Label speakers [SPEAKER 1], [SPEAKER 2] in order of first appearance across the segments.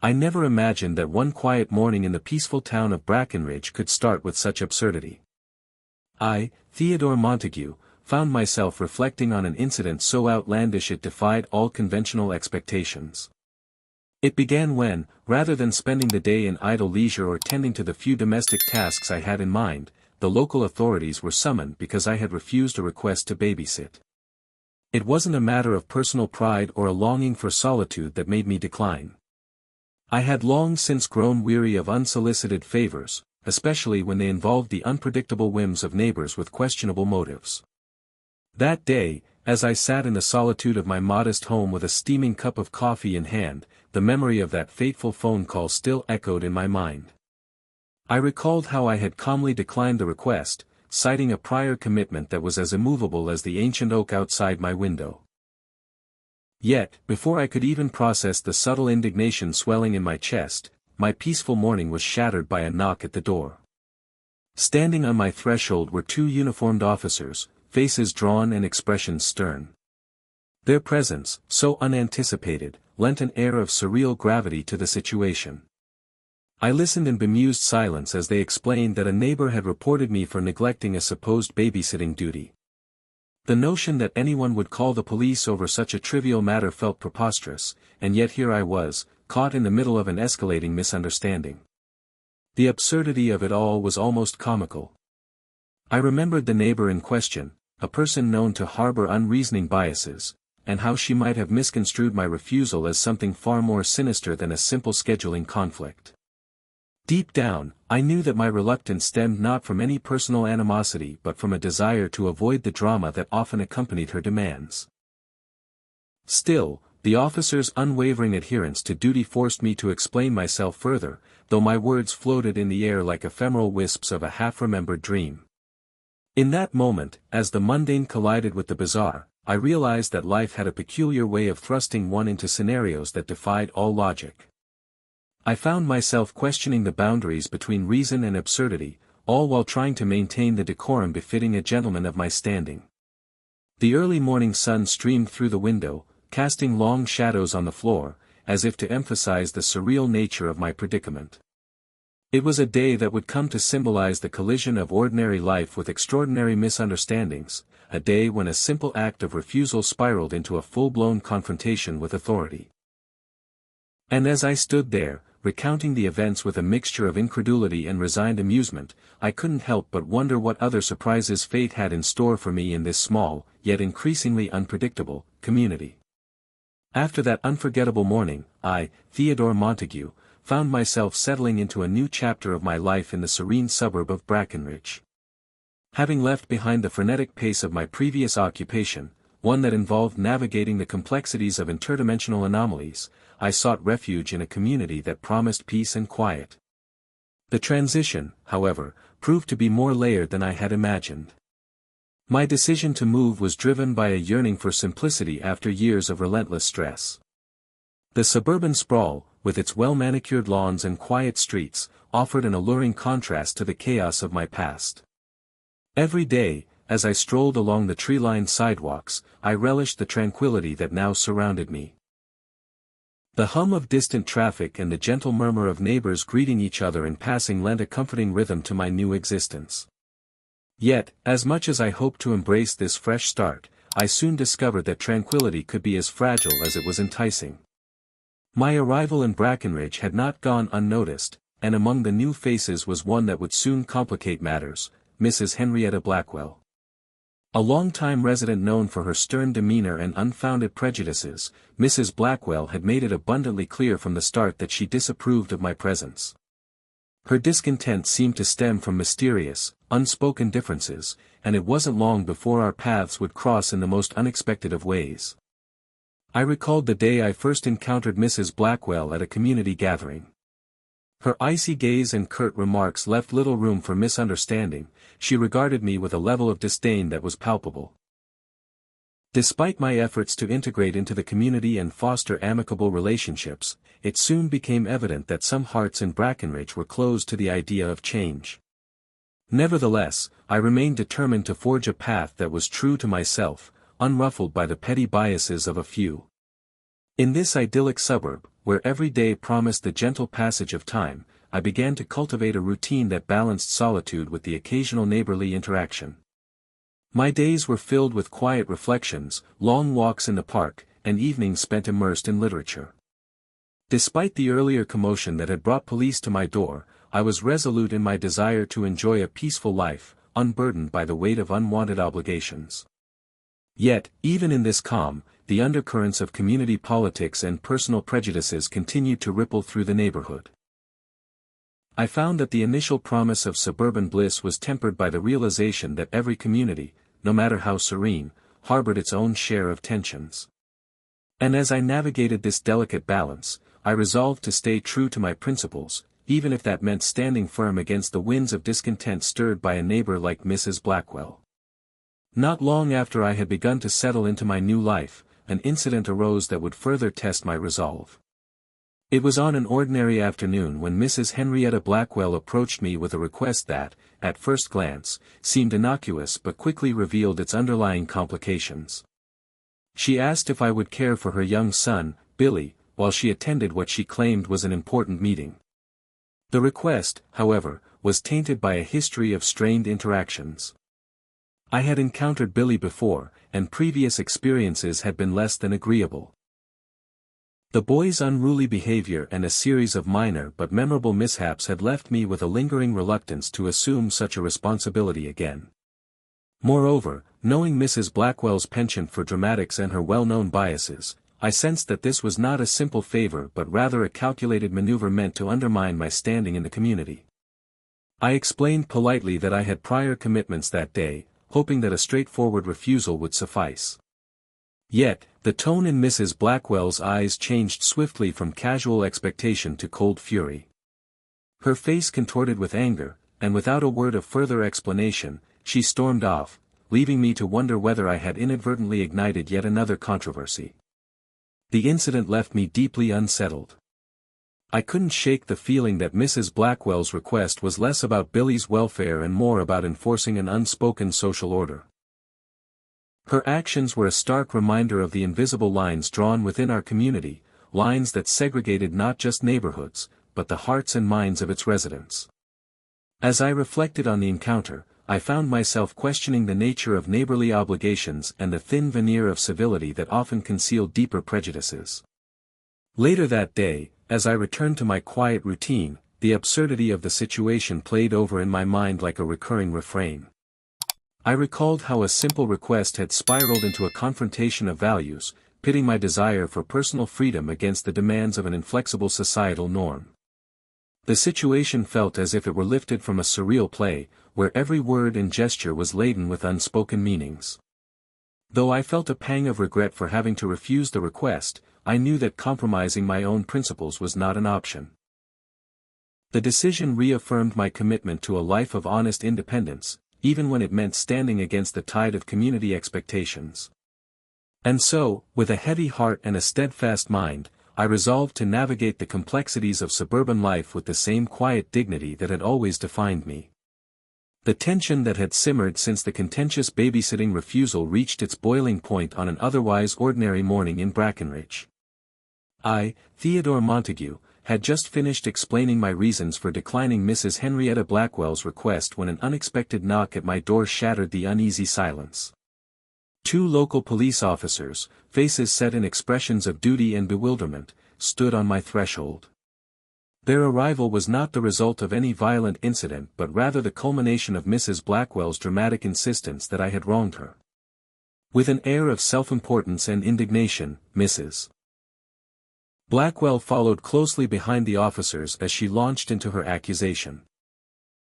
[SPEAKER 1] I never imagined that one quiet morning in the peaceful town of Brackenridge could start with such absurdity. I, Theodore Montague, found myself reflecting on an incident so outlandish it defied all conventional expectations. It began when, rather than spending the day in idle leisure or tending to the few domestic tasks I had in mind, the local authorities were summoned because I had refused a request to babysit. It wasn't a matter of personal pride or a longing for solitude that made me decline. I had long since grown weary of unsolicited favors, especially when they involved the unpredictable whims of neighbors with questionable motives. That day, as I sat in the solitude of my modest home with a steaming cup of coffee in hand, the memory of that fateful phone call still echoed in my mind. I recalled how I had calmly declined the request, citing a prior commitment that was as immovable as the ancient oak outside my window. Yet, before I could even process the subtle indignation swelling in my chest, my peaceful morning was shattered by a knock at the door. Standing on my threshold were two uniformed officers, faces drawn and expressions stern. Their presence, so unanticipated, lent an air of surreal gravity to the situation. I listened in bemused silence as they explained that a neighbor had reported me for neglecting a supposed babysitting duty. The notion that anyone would call the police over such a trivial matter felt preposterous, and yet here I was, caught in the middle of an escalating misunderstanding. The absurdity of it all was almost comical. I remembered the neighbor in question, a person known to harbor unreasoning biases, and how she might have misconstrued my refusal as something far more sinister than a simple scheduling conflict. Deep down, I knew that my reluctance stemmed not from any personal animosity but from a desire to avoid the drama that often accompanied her demands. Still, the officer's unwavering adherence to duty forced me to explain myself further, though my words floated in the air like ephemeral wisps of a half-remembered dream. In that moment, as the mundane collided with the bizarre, I realized that life had a peculiar way of thrusting one into scenarios that defied all logic. I found myself questioning the boundaries between reason and absurdity, all while trying to maintain the decorum befitting a gentleman of my standing. The early morning sun streamed through the window, casting long shadows on the floor, as if to emphasize the surreal nature of my predicament. It was a day that would come to symbolize the collision of ordinary life with extraordinary misunderstandings, a day when a simple act of refusal spiraled into a full-blown confrontation with authority. And as I stood there, recounting the events with a mixture of incredulity and resigned amusement, I couldn't help but wonder what other surprises fate had in store for me in this small, yet increasingly unpredictable, community. After that unforgettable morning, I, Theodore Montague, found myself settling into a new chapter of my life in the serene suburb of Brackenridge. Having left behind the frenetic pace of my previous occupation, one that involved navigating the complexities of interdimensional anomalies, I sought refuge in a community that promised peace and quiet. The transition, however, proved to be more layered than I had imagined. My decision to move was driven by a yearning for simplicity after years of relentless stress. The suburban sprawl, with its well-manicured lawns and quiet streets, offered an alluring contrast to the chaos of my past. Every day, as I strolled along the tree-lined sidewalks, I relished the tranquility that now surrounded me. The hum of distant traffic and the gentle murmur of neighbors greeting each other in passing lent a comforting rhythm to my new existence. Yet, as much as I hoped to embrace this fresh start, I soon discovered that tranquility could be as fragile as it was enticing. My arrival in Brackenridge had not gone unnoticed, and among the new faces was one that would soon complicate matters, Mrs. Henrietta Blackwell. A long-time resident known for her stern demeanor and unfounded prejudices, Mrs. Blackwell had made it abundantly clear from the start that she disapproved of my presence. Her discontent seemed to stem from mysterious, unspoken differences, and it wasn't long before our paths would cross in the most unexpected of ways. I recalled the day I first encountered Mrs. Blackwell at a community gathering. Her icy gaze and curt remarks left little room for misunderstanding. She regarded me with a level of disdain that was palpable. Despite my efforts to integrate into the community and foster amicable relationships, it soon became evident that some hearts in Brackenridge were closed to the idea of change. Nevertheless, I remained determined to forge a path that was true to myself, unruffled by the petty biases of a few. In this idyllic suburb, where every day promised the gentle passage of time, I began to cultivate a routine that balanced solitude with the occasional neighborly interaction. My days were filled with quiet reflections, long walks in the park, and evenings spent immersed in literature. Despite the earlier commotion that had brought police to my door, I was resolute in my desire to enjoy a peaceful life, unburdened by the weight of unwanted obligations. Yet, even in this calm, the undercurrents of community politics and personal prejudices continued to ripple through the neighborhood. I found that the initial promise of suburban bliss was tempered by the realization that every community, no matter how serene, harbored its own share of tensions. And as I navigated this delicate balance, I resolved to stay true to my principles, even if that meant standing firm against the winds of discontent stirred by a neighbor like Mrs. Blackwell. Not long after I had begun to settle into my new life, an incident arose that would further test my resolve. It was on an ordinary afternoon when Mrs. Henrietta Blackwell approached me with a request that, at first glance, seemed innocuous but quickly revealed its underlying complications. She asked if I would care for her young son, Billy, while she attended what she claimed was an important meeting. The request, however, was tainted by a history of strained interactions. I had encountered Billy before, and previous experiences had been less than agreeable. The boy's unruly behavior and a series of minor but memorable mishaps had left me with a lingering reluctance to assume such a responsibility again. Moreover, knowing Mrs. Blackwell's penchant for dramatics and her well-known biases, I sensed that this was not a simple favor but rather a calculated maneuver meant to undermine my standing in the community. I explained politely that I had prior commitments that day, hoping that a straightforward refusal would suffice. Yet, the tone in Mrs. Blackwell's eyes changed swiftly from casual expectation to cold fury. Her face contorted with anger, and without a word of further explanation, she stormed off, leaving me to wonder whether I had inadvertently ignited yet another controversy. The incident left me deeply unsettled. I couldn't shake the feeling that Mrs. Blackwell's request was less about Billy's welfare and more about enforcing an unspoken social order. Her actions were a stark reminder of the invisible lines drawn within our community, lines that segregated not just neighborhoods, but the hearts and minds of its residents. As I reflected on the encounter, I found myself questioning the nature of neighborly obligations and the thin veneer of civility that often concealed deeper prejudices. Later that day, as I returned to my quiet routine, the absurdity of the situation played over in my mind like a recurring refrain. I recalled how a simple request had spiraled into a confrontation of values, pitting my desire for personal freedom against the demands of an inflexible societal norm. The situation felt as if it were lifted from a surreal play, where every word and gesture was laden with unspoken meanings. Though I felt a pang of regret for having to refuse the request, I knew that compromising my own principles was not an option. The decision reaffirmed my commitment to a life of honest independence, even when it meant standing against the tide of community expectations. And so, with a heavy heart and a steadfast mind, I resolved to navigate the complexities of suburban life with the same quiet dignity that had always defined me. The tension that had simmered since the contentious babysitting refusal reached its boiling point on an otherwise ordinary morning in Brackenridge. I, Theodore Montague, had just finished explaining my reasons for declining Mrs. Henrietta Blackwell's request when an unexpected knock at my door shattered the uneasy silence. Two local police officers, faces set in expressions of duty and bewilderment, stood on my threshold. Their arrival was not the result of any violent incident but rather the culmination of Mrs. Blackwell's dramatic insistence that I had wronged her. With an air of self-importance and indignation, Mrs. Blackwell followed closely behind the officers as she launched into her accusation.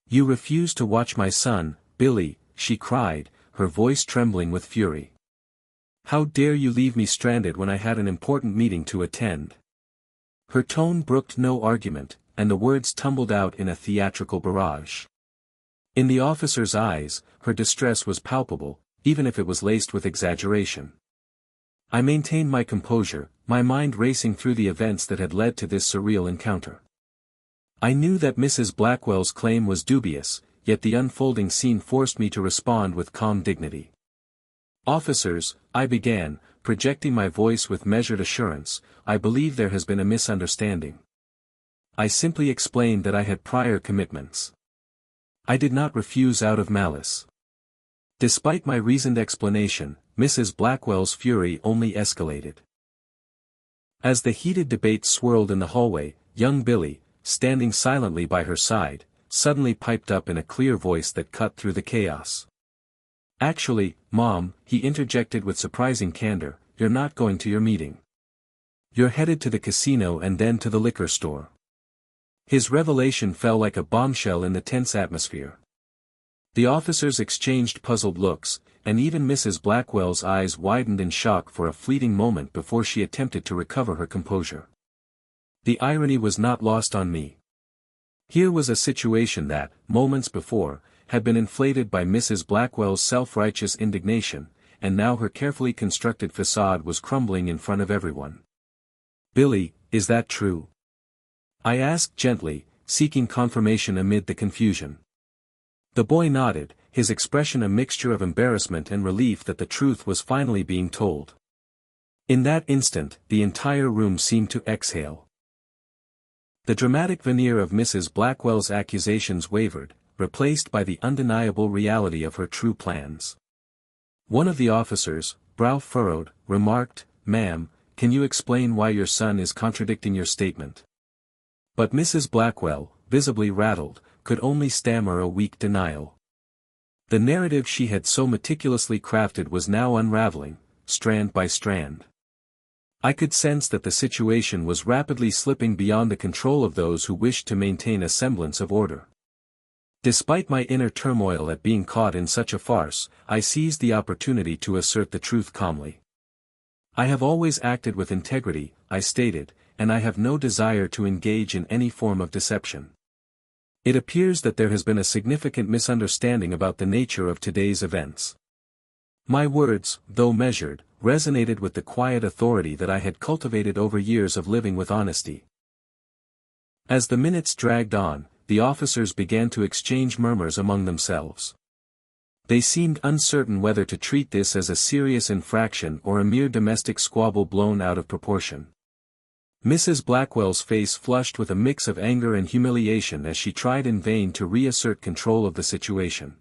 [SPEAKER 1] "You refused to watch my son, Billy," she cried, her voice trembling with fury. "How dare you leave me stranded when I had an important meeting to attend?" Her tone brooked no argument, and the words tumbled out in a theatrical barrage. In the officer's eyes, her distress was palpable, even if it was laced with exaggeration. I maintained my composure, my mind racing through the events that had led to this surreal encounter. I knew that Mrs. Blackwell's claim was dubious, yet the unfolding scene forced me to respond with calm dignity. "Officers," I began, projecting my voice with measured assurance, "I believe there has been a misunderstanding. I simply explained that I had prior commitments. I did not refuse out of malice." Despite my reasoned explanation, Mrs. Blackwell's fury only escalated. As the heated debate swirled in the hallway, young Billy, standing silently by her side, suddenly piped up in a clear voice that cut through the chaos. "Actually, Mom," he interjected with surprising candor, "you're not going to your meeting. You're headed to the casino and then to the liquor store." His revelation fell like a bombshell in the tense atmosphere. The officers exchanged puzzled looks, and even Mrs. Blackwell's eyes widened in shock for a fleeting moment before she attempted to recover her composure. The irony was not lost on me. Here was a situation that, moments before, had been inflated by Mrs. Blackwell's self-righteous indignation, and now her carefully constructed facade was crumbling in front of everyone. "Billy, is that true?" I asked gently, seeking confirmation amid the confusion. The boy nodded, his expression a mixture of embarrassment and relief that the truth was finally being told. In that instant, the entire room seemed to exhale. The dramatic veneer of Mrs. Blackwell's accusations wavered, replaced by the undeniable reality of her true plans. One of the officers, brow furrowed, remarked, "Ma'am, can you explain why your son is contradicting your statement?" But Mrs. Blackwell, visibly rattled, could only stammer a weak denial. The narrative she had so meticulously crafted was now unraveling, strand by strand. I could sense that the situation was rapidly slipping beyond the control of those who wished to maintain a semblance of order. Despite my inner turmoil at being caught in such a farce, I seized the opportunity to assert the truth calmly. "I have always acted with integrity," I stated, "and I have no desire to engage in any form of deception. It appears that there has been a significant misunderstanding about the nature of today's events." My words, though measured, resonated with the quiet authority that I had cultivated over years of living with honesty. As the minutes dragged on, the officers began to exchange murmurs among themselves. They seemed uncertain whether to treat this as a serious infraction or a mere domestic squabble blown out of proportion. Mrs. Blackwell's face flushed with a mix of anger and humiliation as she tried in vain to reassert control of the situation.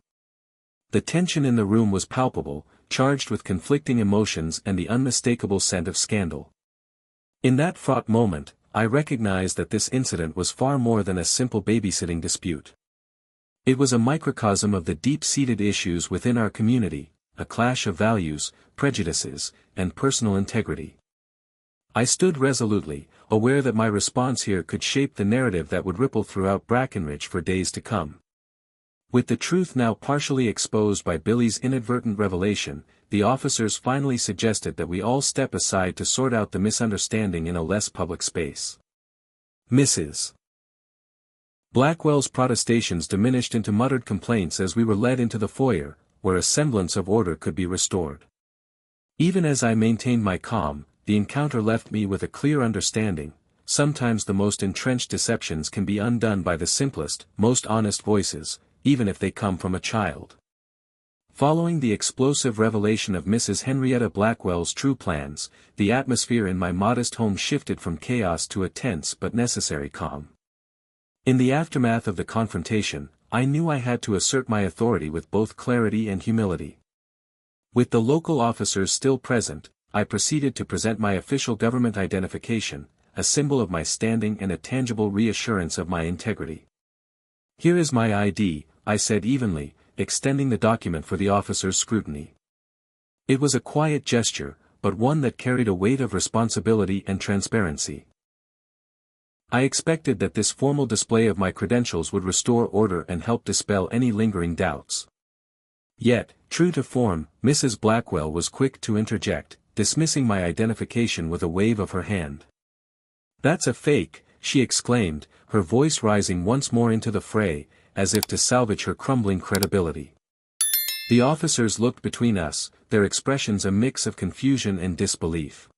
[SPEAKER 1] The tension in the room was palpable, charged with conflicting emotions and the unmistakable scent of scandal. In that fraught moment, I recognized that this incident was far more than a simple babysitting dispute. It was a microcosm of the deep-seated issues within our community, a clash of values, prejudices, and personal integrity. I stood resolutely, aware that my response here could shape the narrative that would ripple throughout Brackenridge for days to come. With the truth now partially exposed by Billy's inadvertent revelation, the officers finally suggested that we all step aside to sort out the misunderstanding in a less public space. Mrs. Blackwell's protestations diminished into muttered complaints as we were led into the foyer, where a semblance of order could be restored. Even as I maintained my calm, the encounter left me with a clear understanding: sometimes the most entrenched deceptions can be undone by the simplest, most honest voices, even if they come from a child. Following the explosive revelation of Mrs. Henrietta Blackwell's true plans, the atmosphere in my modest home shifted from chaos to a tense but necessary calm. In the aftermath of the confrontation, I knew I had to assert my authority with both clarity and humility. With the local officers still present, I proceeded to present my official government identification, a symbol of my standing and a tangible reassurance of my integrity. "Here is my ID," I said evenly, extending the document for the officer's scrutiny. It was a quiet gesture, but one that carried a weight of responsibility and transparency. I expected that this formal display of my credentials would restore order and help dispel any lingering doubts. Yet, true to form, Mrs. Blackwell was quick to interject, dismissing my identification with a wave of her hand. "That's a fake," she exclaimed, her voice rising once more into the fray, as if to salvage her crumbling credibility. The officers looked between us, their expressions a mix of confusion and disbelief.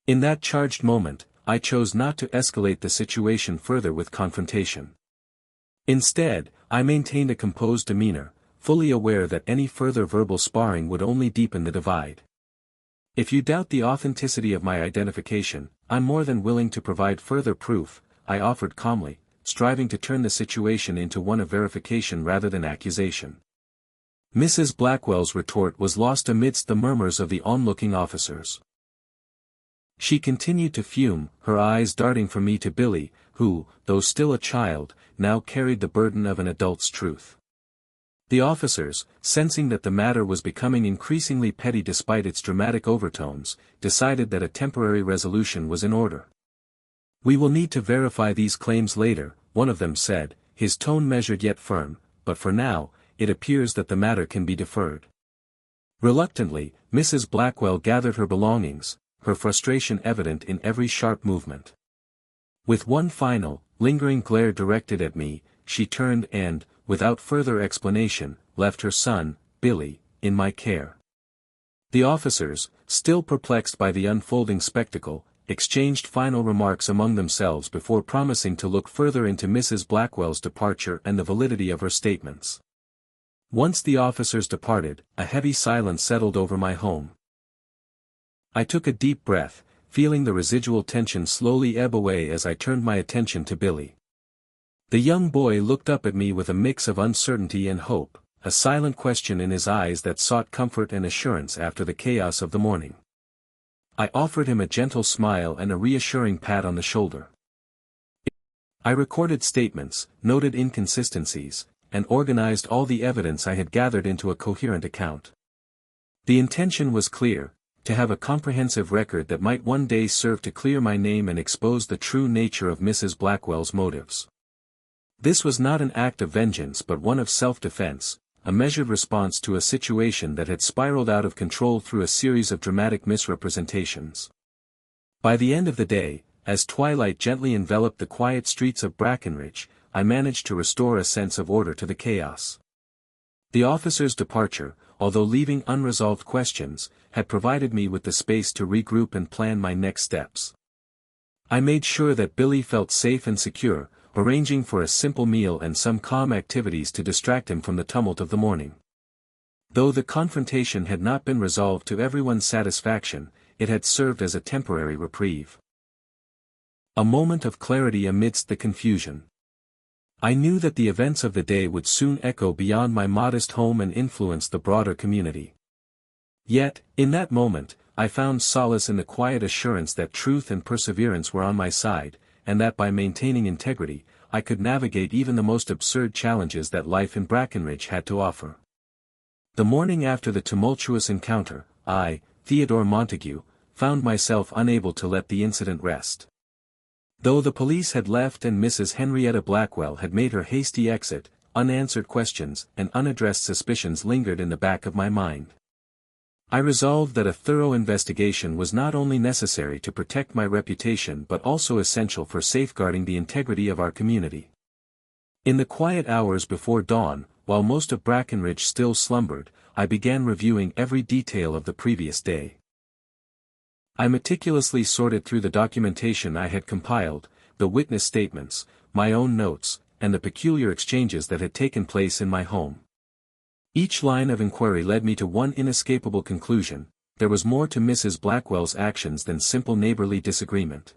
[SPEAKER 1] In that charged moment, I chose not to escalate the situation further with confrontation. Instead, I maintained a composed demeanor, fully aware that any further verbal sparring would only deepen the divide. If you doubt the authenticity of my identification, I'm more than willing to provide further proof, I offered calmly, striving to turn the situation into one of verification rather than accusation. Mrs. Blackwell's retort was lost amidst the murmurs of the onlooking officers. She continued to fume, her eyes darting from me to Billy, who, though still a child, now carried the burden of an adult's truth. The officers, sensing that the matter was becoming increasingly petty despite its dramatic overtones, decided that a temporary resolution was in order. "We will need to verify these claims later," one of them said, his tone measured yet firm, "but for now, it appears that the matter can be deferred." Reluctantly, Mrs. Blackwell gathered her belongings, her frustration evident in every sharp movement. With one final, lingering glare directed at me, she turned and, without further explanation, left her son, Billy, in my care. The officers, still perplexed by the unfolding spectacle, exchanged final remarks among themselves before promising to look further into Mrs. Blackwell's departure and the validity of her statements. Once the officers departed, a heavy silence settled over my home. I took a deep breath, feeling the residual tension slowly ebb away as I turned my attention to Billy. The young boy looked up at me with a mix of uncertainty and hope, a silent question in his eyes that sought comfort and assurance after the chaos of the morning. I offered him a gentle smile and a reassuring pat on the shoulder. I recorded statements, noted inconsistencies, and organized all the evidence I had gathered into a coherent account. The intention was clear: to have a comprehensive record that might one day serve to clear my name and expose the true nature of Mrs. Blackwell's motives. This was not an act of vengeance but one of self-defense, a measured response to a situation that had spiraled out of control through a series of dramatic misrepresentations. By the end of the day, as twilight gently enveloped the quiet streets of Brackenridge, I managed to restore a sense of order to the chaos. The officer's departure, although leaving unresolved questions, had provided me with the space to regroup and plan my next steps. I made sure that Billy felt safe and secure, arranging for a simple meal and some calm activities to distract him from the tumult of the morning. Though the confrontation had not been resolved to everyone's satisfaction, it had served as a temporary reprieve. A moment of clarity amidst the confusion. I knew that the events of the day would soon echo beyond my modest home and influence the broader community. Yet, in that moment, I found solace in the quiet assurance that truth and perseverance were on my side, and that by maintaining integrity, I could navigate even the most absurd challenges that life in Brackenridge had to offer. The morning after the tumultuous encounter, I, Theodore Montague, found myself unable to let the incident rest. Though the police had left and Mrs. Henrietta Blackwell had made her hasty exit, unanswered questions and unaddressed suspicions lingered in the back of my mind. I resolved that a thorough investigation was not only necessary to protect my reputation but also essential for safeguarding the integrity of our community. In the quiet hours before dawn, while most of Brackenridge still slumbered, I began reviewing every detail of the previous day. I meticulously sorted through the documentation I had compiled, the witness statements, my own notes, and the peculiar exchanges that had taken place in my home. Each line of inquiry led me to one inescapable conclusion: there was more to Mrs. Blackwell's actions than simple neighborly disagreement.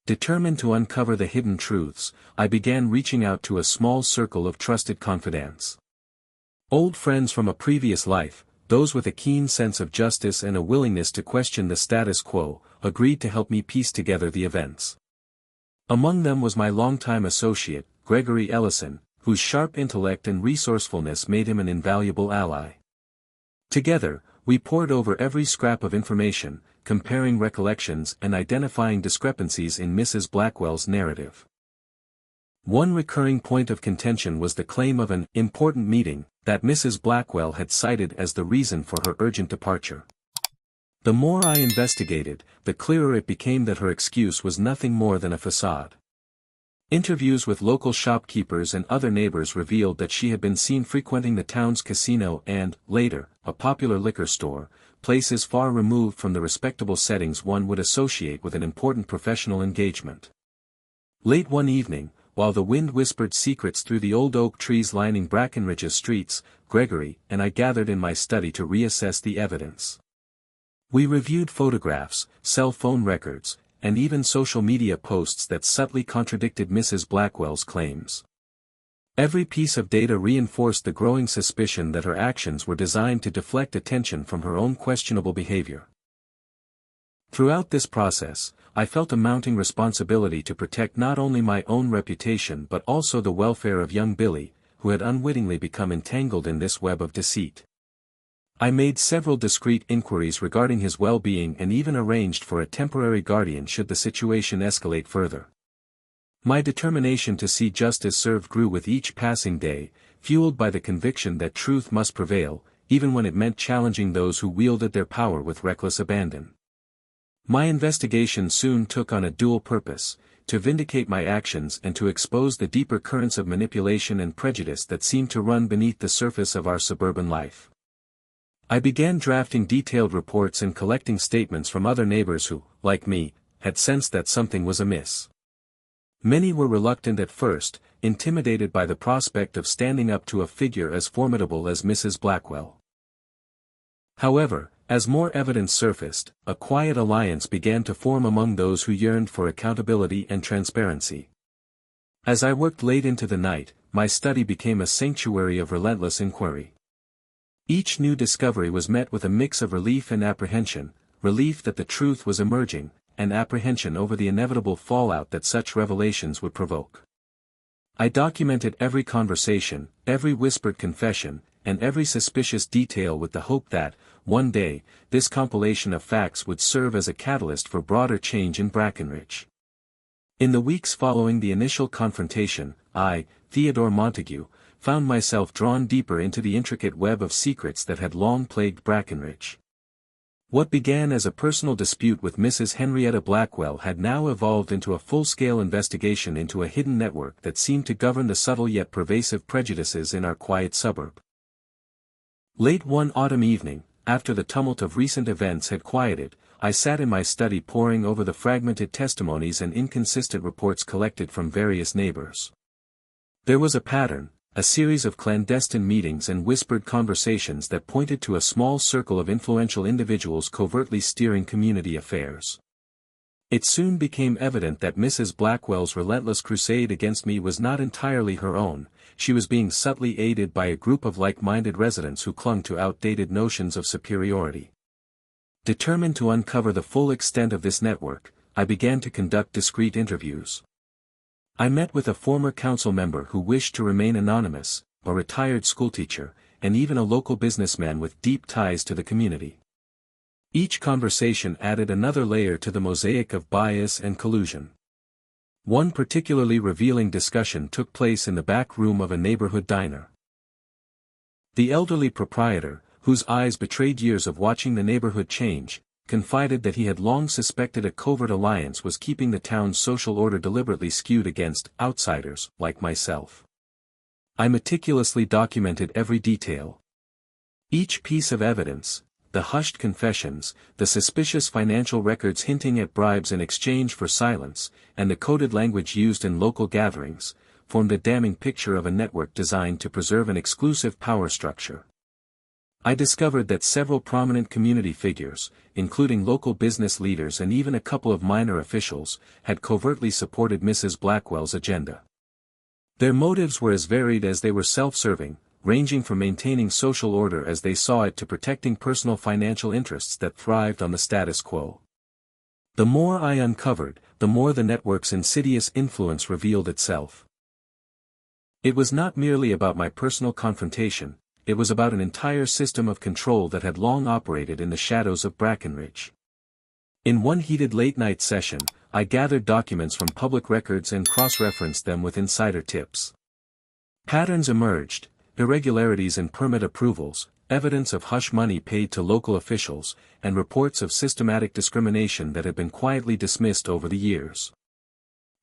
[SPEAKER 1] Determined to uncover the hidden truths, I began reaching out to a small circle of trusted confidants. Old friends from a previous life, those with a keen sense of justice and a willingness to question the status quo, agreed to help me piece together the events. Among them was my longtime associate, Gregory Ellison, whose sharp intellect and resourcefulness made him an invaluable ally. Together, we pored over every scrap of information, comparing recollections and identifying discrepancies in Mrs. Blackwell's narrative. One recurring point of contention was the claim of an important meeting that Mrs. Blackwell had cited as the reason for her urgent departure. The more I investigated, the clearer it became that her excuse was nothing more than a facade. Interviews with local shopkeepers and other neighbors revealed that she had been seen frequenting the town's casino and, later, a popular liquor store, places far removed from the respectable settings one would associate with an important professional engagement. Late one evening, while the wind whispered secrets through the old oak trees lining Brackenridge's streets, Gregory and I gathered in my study to reassess the evidence. We reviewed photographs, cell phone records, and even social media posts that subtly contradicted Mrs. Blackwell's claims. Every piece of data reinforced the growing suspicion that her actions were designed to deflect attention from her own questionable behavior. Throughout this process, I felt a mounting responsibility to protect not only my own reputation but also the welfare of young Billy, who had unwittingly become entangled in this web of deceit. I made several discreet inquiries regarding his well-being and even arranged for a temporary guardian should the situation escalate further. My determination to see justice served grew with each passing day, fueled by the conviction that truth must prevail, even when it meant challenging those who wielded their power with reckless abandon. My investigation soon took on a dual purpose: to vindicate my actions and to expose the deeper currents of manipulation and prejudice that seemed to run beneath the surface of our suburban life. I began drafting detailed reports and collecting statements from other neighbors who, like me, had sensed that something was amiss. Many were reluctant at first, intimidated by the prospect of standing up to a figure as formidable as Mrs. Blackwell. However, as more evidence surfaced, a quiet alliance began to form among those who yearned for accountability and transparency. As I worked late into the night, my study became a sanctuary of relentless inquiry. Each new discovery was met with a mix of relief and apprehension: relief that the truth was emerging, and apprehension over the inevitable fallout that such revelations would provoke. I documented every conversation, every whispered confession, and every suspicious detail with the hope that, one day, this compilation of facts would serve as a catalyst for broader change in Brackenridge. In the weeks following the initial confrontation, I, Theodore Montague, found myself drawn deeper into the intricate web of secrets that had long plagued Brackenridge. What began as a personal dispute with Mrs. Henrietta Blackwell had now evolved into a full-scale investigation into a hidden network that seemed to govern the subtle yet pervasive prejudices in our quiet suburb. Late one autumn evening, after the tumult of recent events had quieted, I sat in my study poring over the fragmented testimonies and inconsistent reports collected from various neighbors. There was a pattern: a series of clandestine meetings and whispered conversations that pointed to a small circle of influential individuals covertly steering community affairs. It soon became evident that Mrs. Blackwell's relentless crusade against me was not entirely her own. She was being subtly aided by a group of like-minded residents who clung to outdated notions of superiority. Determined to uncover the full extent of this network, I began to conduct discreet interviews. I met with a former council member who wished to remain anonymous, a retired schoolteacher, and even a local businessman with deep ties to the community. Each conversation added another layer to the mosaic of bias and collusion. One particularly revealing discussion took place in the back room of a neighborhood diner. The elderly proprietor, whose eyes betrayed years of watching the neighborhood change, confided that he had long suspected a covert alliance was keeping the town's social order deliberately skewed against outsiders like myself. I meticulously documented every detail. Each piece of evidence, the hushed confessions, the suspicious financial records hinting at bribes in exchange for silence, and the coded language used in local gatherings, formed a damning picture of a network designed to preserve an exclusive power structure. I discovered that several prominent community figures, including local business leaders and even a couple of minor officials, had covertly supported Mrs. Blackwell's agenda. Their motives were as varied as they were self-serving, ranging from maintaining social order as they saw it to protecting personal financial interests that thrived on the status quo. The more I uncovered, the more the network's insidious influence revealed itself. It was not merely about my personal confrontation. It was about an entire system of control that had long operated in the shadows of Brackenridge. In one heated late-night session, I gathered documents from public records and cross-referenced them with insider tips. Patterns emerged: irregularities in permit approvals, evidence of hush money paid to local officials, and reports of systematic discrimination that had been quietly dismissed over the years.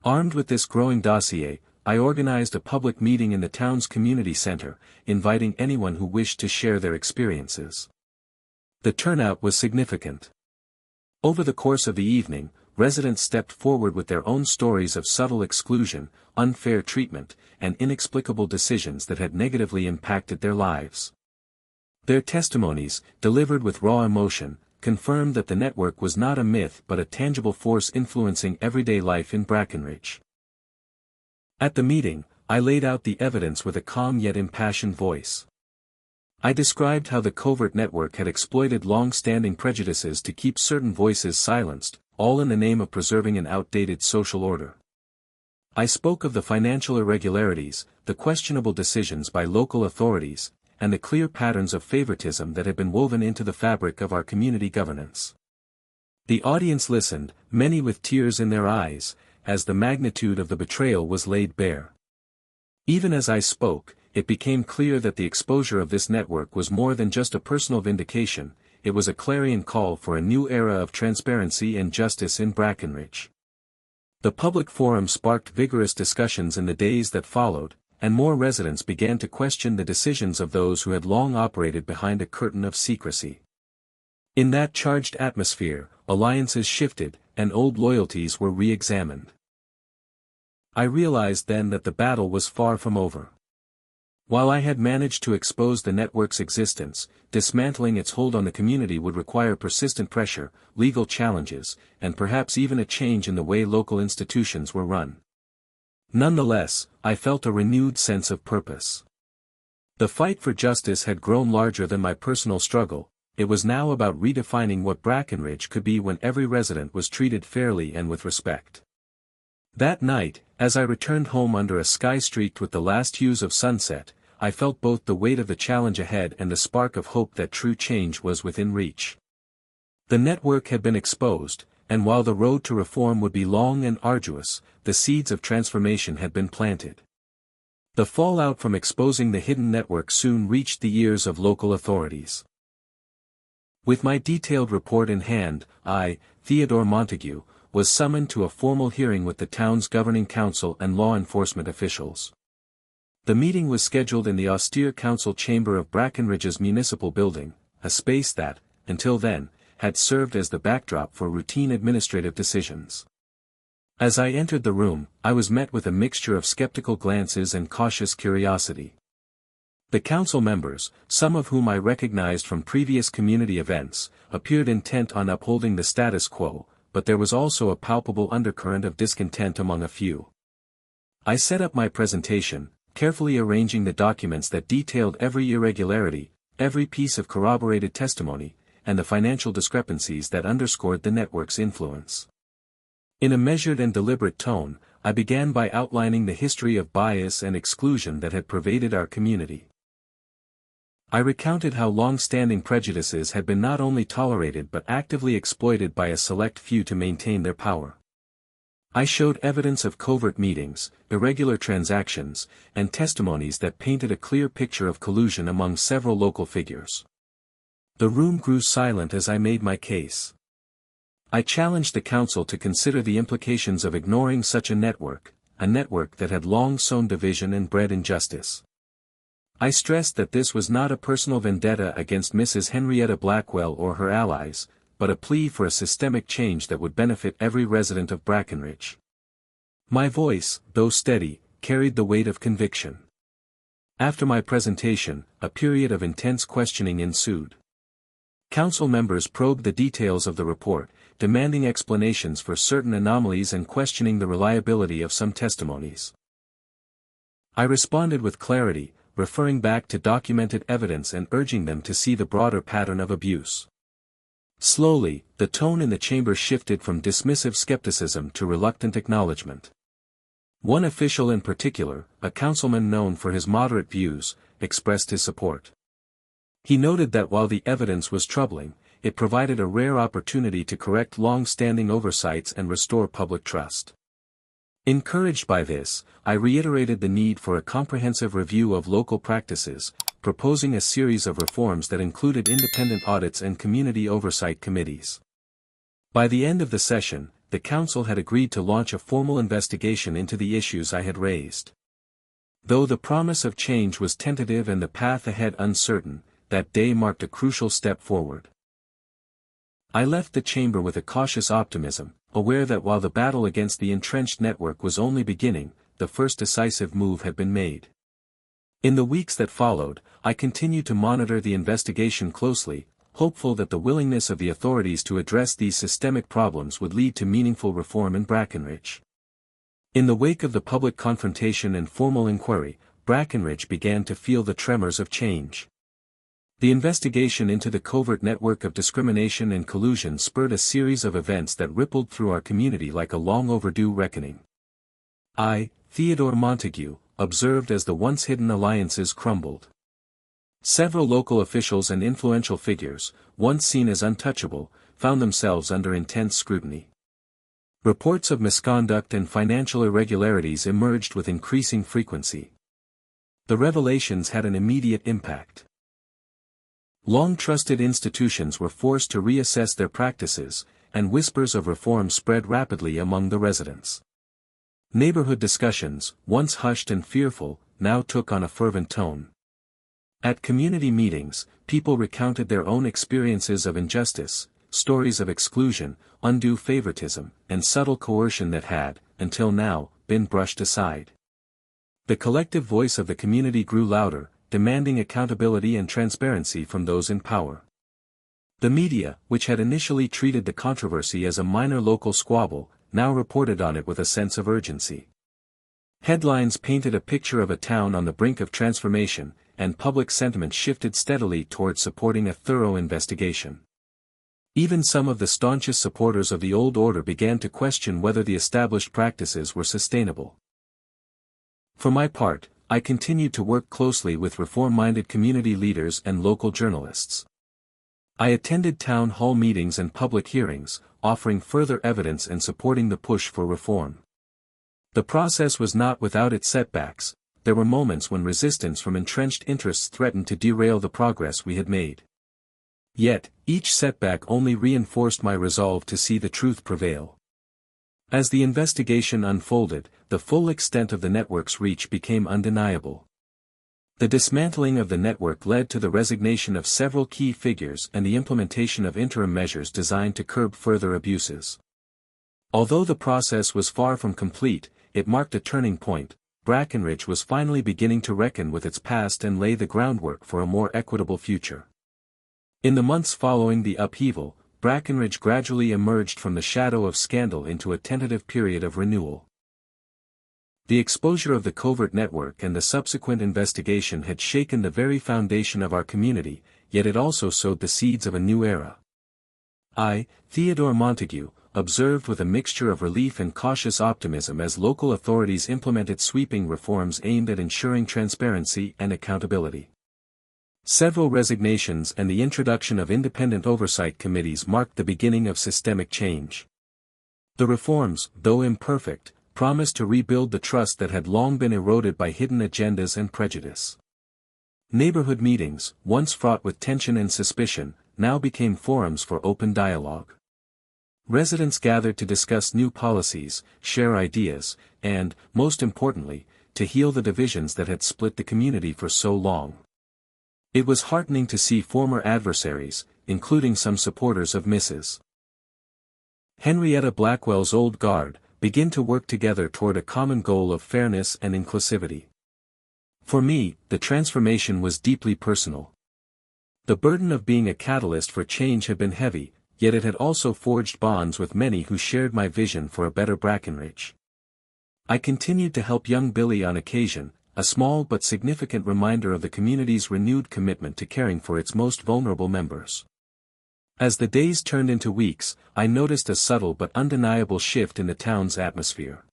[SPEAKER 1] Armed with this growing dossier, I organized a public meeting in the town's community center, inviting anyone who wished to share their experiences. The turnout was significant. Over the course of the evening, residents stepped forward with their own stories of subtle exclusion, unfair treatment, and inexplicable decisions that had negatively impacted their lives. Their testimonies, delivered with raw emotion, confirmed that the network was not a myth but a tangible force influencing everyday life in Brackenridge. At the meeting, I laid out the evidence with a calm yet impassioned voice. I described how the covert network had exploited long-standing prejudices to keep certain voices silenced, all in the name of preserving an outdated social order. I spoke of the financial irregularities, the questionable decisions by local authorities, and the clear patterns of favoritism that had been woven into the fabric of our community governance. The audience listened, many with tears in their eyes, as the magnitude of the betrayal was laid bare. Even as I spoke, it became clear that the exposure of this network was more than just a personal vindication, it was a clarion call for a new era of transparency and justice in Brackenridge. The public forum sparked vigorous discussions in the days that followed, and more residents began to question the decisions of those who had long operated behind a curtain of secrecy. In that charged atmosphere, alliances shifted, and old loyalties were re-examined. I realized then that the battle was far from over. While I had managed to expose the network's existence, dismantling its hold on the community would require persistent pressure, legal challenges, and perhaps even a change in the way local institutions were run. Nonetheless, I felt a renewed sense of purpose. The fight for justice had grown larger than my personal struggle, it was now about redefining what Brackenridge could be when every resident was treated fairly and with respect. That night, as I returned home under a sky streaked with the last hues of sunset, I felt both the weight of the challenge ahead and the spark of hope that true change was within reach. The network had been exposed, and while the road to reform would be long and arduous, the seeds of transformation had been planted. The fallout from exposing the hidden network soon reached the ears of local authorities. With my detailed report in hand, I, Theodore Montague, was summoned to a formal hearing with the town's governing council and law enforcement officials. The meeting was scheduled in the austere council chamber of Brackenridge's municipal building, a space that, until then, had served as the backdrop for routine administrative decisions. As I entered the room, I was met with a mixture of skeptical glances and cautious curiosity. The council members, some of whom I recognized from previous community events, appeared intent on upholding the status quo, but there was also a palpable undercurrent of discontent among a few. I set up my presentation, carefully arranging the documents that detailed every irregularity, every piece of corroborated testimony, and the financial discrepancies that underscored the network's influence. In a measured and deliberate tone, I began by outlining the history of bias and exclusion that had pervaded our community. I recounted how long-standing prejudices had been not only tolerated but actively exploited by a select few to maintain their power. I showed evidence of covert meetings, irregular transactions, and testimonies that painted a clear picture of collusion among several local figures. The room grew silent as I made my case. I challenged the council to consider the implications of ignoring such a network that had long sown division and bred injustice. I stressed that this was not a personal vendetta against Mrs. Henrietta Blackwell or her allies, but a plea for a systemic change that would benefit every resident of Brackenridge. My voice, though steady, carried the weight of conviction. After my presentation, a period of intense questioning ensued. Council members probed the details of the report, demanding explanations for certain anomalies and questioning the reliability of some testimonies. I responded with clarity, referring back to documented evidence and urging them to see the broader pattern of abuse. Slowly, the tone in the chamber shifted from dismissive skepticism to reluctant acknowledgement. One official in particular, a councilman known for his moderate views, expressed his support. He noted that while the evidence was troubling, it provided a rare opportunity to correct long-standing oversights and restore public trust. Encouraged by this, I reiterated the need for a comprehensive review of local practices, proposing a series of reforms that included independent audits and community oversight committees. By the end of the session, the council had agreed to launch a formal investigation into the issues I had raised. Though the promise of change was tentative and the path ahead uncertain, that day marked a crucial step forward. I left the chamber with a cautious optimism, aware that while the battle against the entrenched network was only beginning, the first decisive move had been made. In the weeks that followed, I continued to monitor the investigation closely, hopeful that the willingness of the authorities to address these systemic problems would lead to meaningful reform in Brackenridge. In the wake of the public confrontation and formal inquiry, Brackenridge began to feel the tremors of change. The investigation into the covert network of discrimination and collusion spurred a series of events that rippled through our community like a long-overdue reckoning. I, Theodore Montague, observed as the once hidden alliances crumbled. Several local officials and influential figures, once seen as untouchable, found themselves under intense scrutiny. Reports of misconduct and financial irregularities emerged with increasing frequency. The revelations had an immediate impact. Long-trusted institutions were forced to reassess their practices, and whispers of reform spread rapidly among the residents. Neighborhood discussions, once hushed and fearful, now took on a fervent tone. At community meetings, people recounted their own experiences of injustice, stories of exclusion, undue favoritism, and subtle coercion that had, until now, been brushed aside. The collective voice of the community grew louder, demanding accountability and transparency from those in power. The media, which had initially treated the controversy as a minor local squabble, now reported on it with a sense of urgency. Headlines painted a picture of a town on the brink of transformation, and public sentiment shifted steadily toward supporting a thorough investigation. Even some of the staunchest supporters of the old order began to question whether the established practices were sustainable. For my part, I continued to work closely with reform-minded community leaders and local journalists. I attended town hall meetings and public hearings, offering further evidence and supporting the push for reform. The process was not without its setbacks. There were moments when resistance from entrenched interests threatened to derail the progress we had made. Yet, each setback only reinforced my resolve to see the truth prevail. As the investigation unfolded, the full extent of the network's reach became undeniable. The dismantling of the network led to the resignation of several key figures and the implementation of interim measures designed to curb further abuses. Although the process was far from complete, it marked a turning point. Brackenridge was finally beginning to reckon with its past and lay the groundwork for a more equitable future. In the months following the upheaval, Brackenridge gradually emerged from the shadow of scandal into a tentative period of renewal. The exposure of the covert network and the subsequent investigation had shaken the very foundation of our community, yet it also sowed the seeds of a new era. I, Theodore Montague, observed with a mixture of relief and cautious optimism as local authorities implemented sweeping reforms aimed at ensuring transparency and accountability. Several resignations and the introduction of independent oversight committees marked the beginning of systemic change. The reforms, though imperfect, promised to rebuild the trust that had long been eroded by hidden agendas and prejudice. Neighborhood meetings, once fraught with tension and suspicion, now became forums for open dialogue. Residents gathered to discuss new policies, share ideas, and, most importantly, to heal the divisions that had split the community for so long. It was heartening to see former adversaries, including some supporters of Mrs. Henrietta Blackwell's old guard, begin to work together toward a common goal of fairness and inclusivity. For me, the transformation was deeply personal. The burden of being a catalyst for change had been heavy, yet it had also forged bonds with many who shared my vision for a better Brackenridge. I continued to help young Billy on occasion, a small but significant reminder of the community's renewed commitment to caring for its most vulnerable members. As the days turned into weeks, I noticed a subtle but undeniable shift in the town's atmosphere.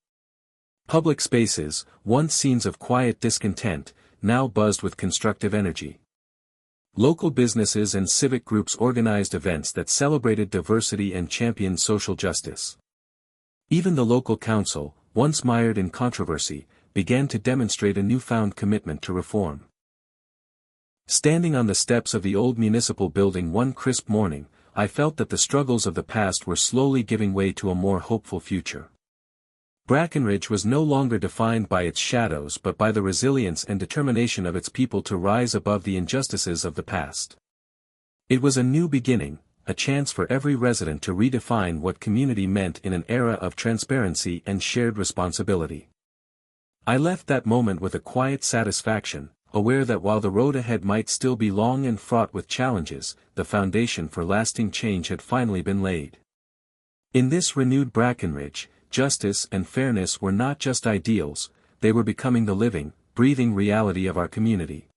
[SPEAKER 1] Public spaces, once scenes of quiet discontent, now buzzed with constructive energy. Local businesses and civic groups organized events that celebrated diversity and championed social justice. Even the local council, once mired in controversy, began to demonstrate a newfound commitment to reform. Standing on the steps of the old municipal building one crisp morning, I felt that the struggles of the past were slowly giving way to a more hopeful future. Brackenridge was no longer defined by its shadows but by the resilience and determination of its people to rise above the injustices of the past. It was a new beginning, a chance for every resident to redefine what community meant in an era of transparency and shared responsibility. I left that moment with a quiet satisfaction, aware that while the road ahead might still be long and fraught with challenges, the foundation for lasting change had finally been laid. In this renewed Brackenridge, justice and fairness were not just ideals, they were becoming the living, breathing reality of our community.